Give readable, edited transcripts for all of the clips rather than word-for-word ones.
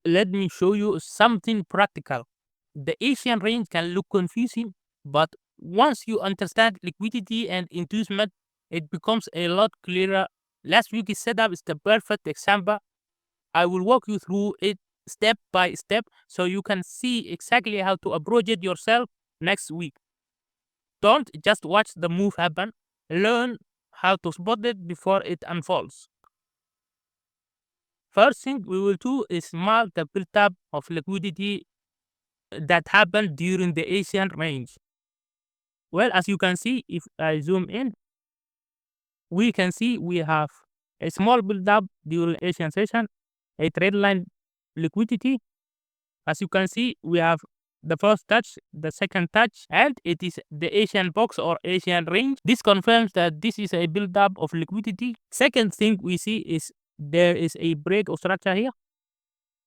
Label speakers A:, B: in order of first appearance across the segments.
A: let me show you something practical. The Asian range can look confusing, but once you understand liquidity and inducement, it becomes a lot clearer. Last week's setup is the perfect example. I will walk you through it step by step so you can see exactly how to approach it yourself next week. Don't just watch the move happen, learn how to spot it before it unfolds. First thing we will do is mark the build-up of liquidity that happened during the Asian range. Well, as you can see, if I zoom in, we can see we have a small build-up during Asian session, a trend line liquidity. As you can see, we have the first touch, the second touch, and it is the Asian box or Asian range. This confirms that this is a build-up of liquidity. Second thing we see is there is a break of structure here.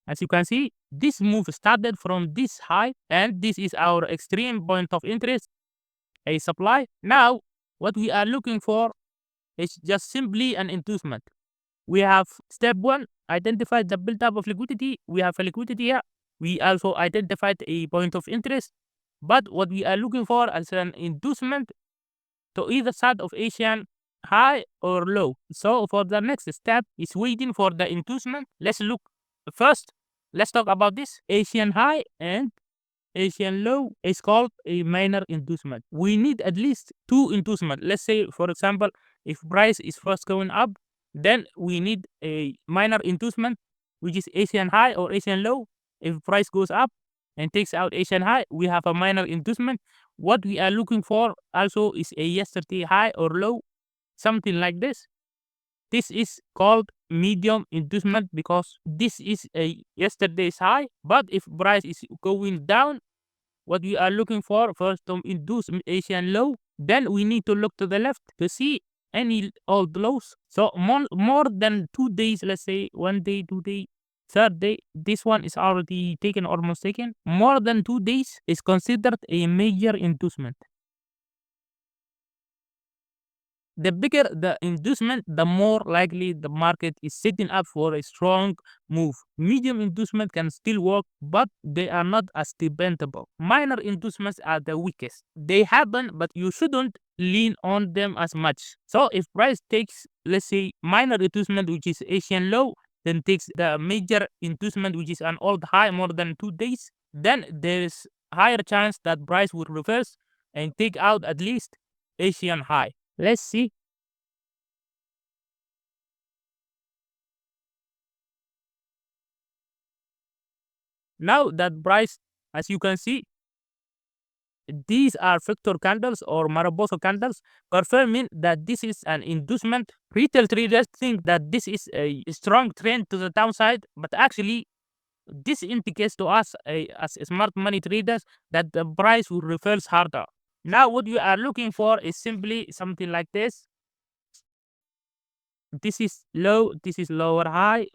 A: As you can see, this move started from this high, and this is our extreme point of interest, a supply. Now, what we are looking for is just simply an inducement. We have step one, identified the buildup of liquidity. We have a liquidity here. We also identified a point of interest. But what we are looking for is an inducement to either side of Asian high or low. So for the next step is waiting for the inducement. Let's look first. Let's talk about this Asian high and Asian low is called a minor inducement. We need at least two inducement. Let's say, for example, if price is first going up, then we need a minor inducement, which is Asian high or Asian low. If price goes up and takes out Asian high, we have a minor inducement. What we are looking for also is a yesterday high or low, something like this. This is called medium inducement because this is a yesterday's high. But if price is going down, what we are looking for first to induce Asian low, then we need to look to the left to see any old lows. So more than 2 days, let's say 1 day, 2 day, third day, this one is already taken, almost taken. More than 2 days is considered a major inducement. The bigger the inducement, the more likely the market is setting up for a strong move. Medium inducement can still work, but they are not as dependable. Minor inducements are the weakest. They happen, but you shouldn't lean on them as much. So if price takes, let's say, minor inducement, which is Asian low, then takes the major inducement, which is an old high more than 2 days, then there is higher chance that price will reverse and take out at least Asian high. Let's see. Now that price, as you can see, these are Victor candles or Maraboso candles, confirming that this is an inducement. Retail traders think that this is a strong trend to the downside, but actually, this indicates to us as smart money traders that the price will reverse harder. Now, what we are looking for is simply something like this. This is low, this is lower high,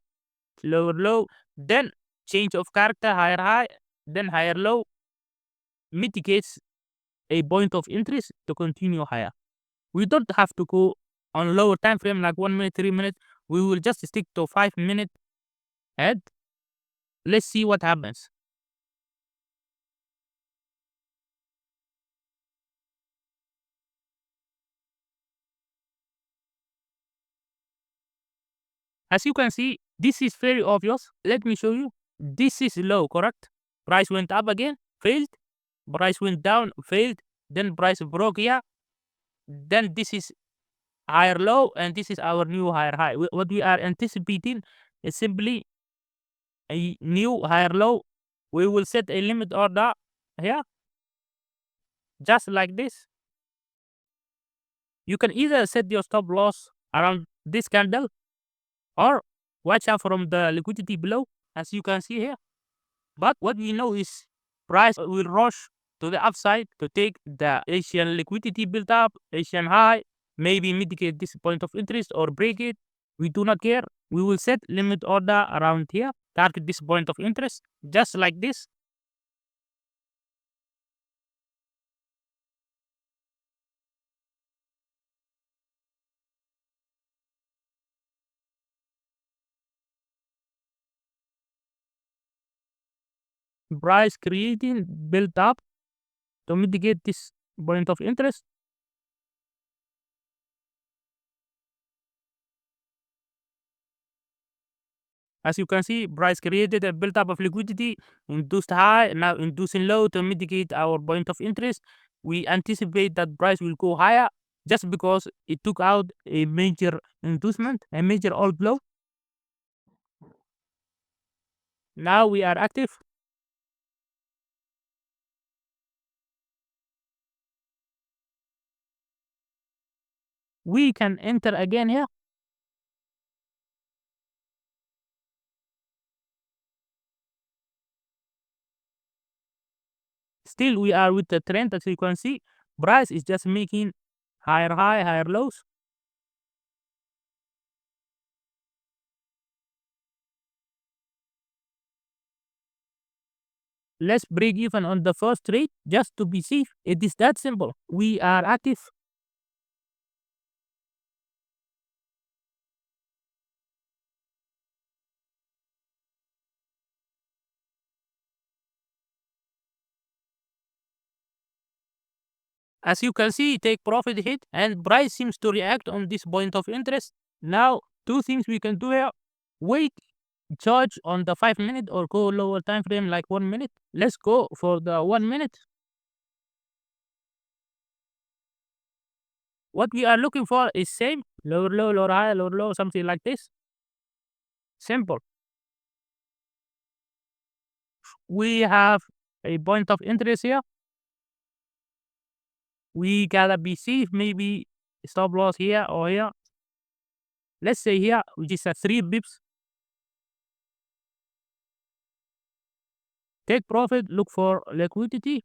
A: lower low, then change of character, higher high, then higher low, mitigates a point of interest to continue higher. We don't have to go on lower time frame like 1 minute, 3 minutes. We will just stick to 5 minutes and let's see what happens. As you can see, this is very obvious. Let me show you. This is low, correct? Price went up again, failed. Price went down, failed. Then price broke here. Then this is higher low, and this is our new higher high. What we are anticipating is simply a new higher low. We will set a limit order here, just like this. You can either set your stop loss around this candle or watch out from the liquidity below, as you can see here. But what we know is price will rush to the upside to take the Asian liquidity built up, Asian high, maybe mitigate this point of interest or break it. We do not care. We will set limit order around here, target this point of interest, just like this. price creating built up to mitigate this point of interest. As you can see, price created a built up of liquidity, induced high, now inducing low to mitigate our point of interest. We anticipate that price will go higher just because it took out a major inducement, a major outflow. Now we are active. We can enter again here. Still, we are with the trend. As you can see, price is just making higher high, higher lows. Let's break even on the first trade just to be safe. It is that simple. We are active. As you can see, take profit hit and price seems to react on this point of interest. Now, two things we can do here. Wait, charge on the 5 minute or go lower time frame like 1 minute. Let's go for the 1 minute. What we are looking for is same lower low, lower high, lower low, something like this. Simple. We have a point of interest here. We gotta be safe, maybe stop loss here or here. Let's say here, which is a 3 bips. Take profit, look for liquidity.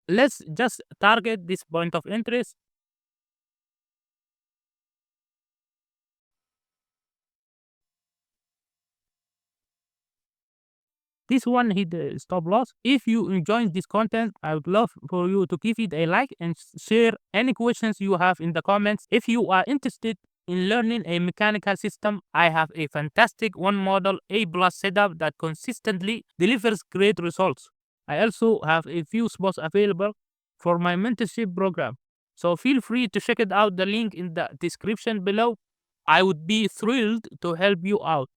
A: Let's just target this point of interest. This one hit the stop loss. If you enjoyed this content, I would love for you to give it a like and share any questions you have in the comments. If you are interested in learning a mechanical system, I have a fantastic one model A plus setup that consistently delivers great results. I also have a few spots available for my mentorship program. So feel free to check it out, the link in the description below. I would be thrilled to help you out.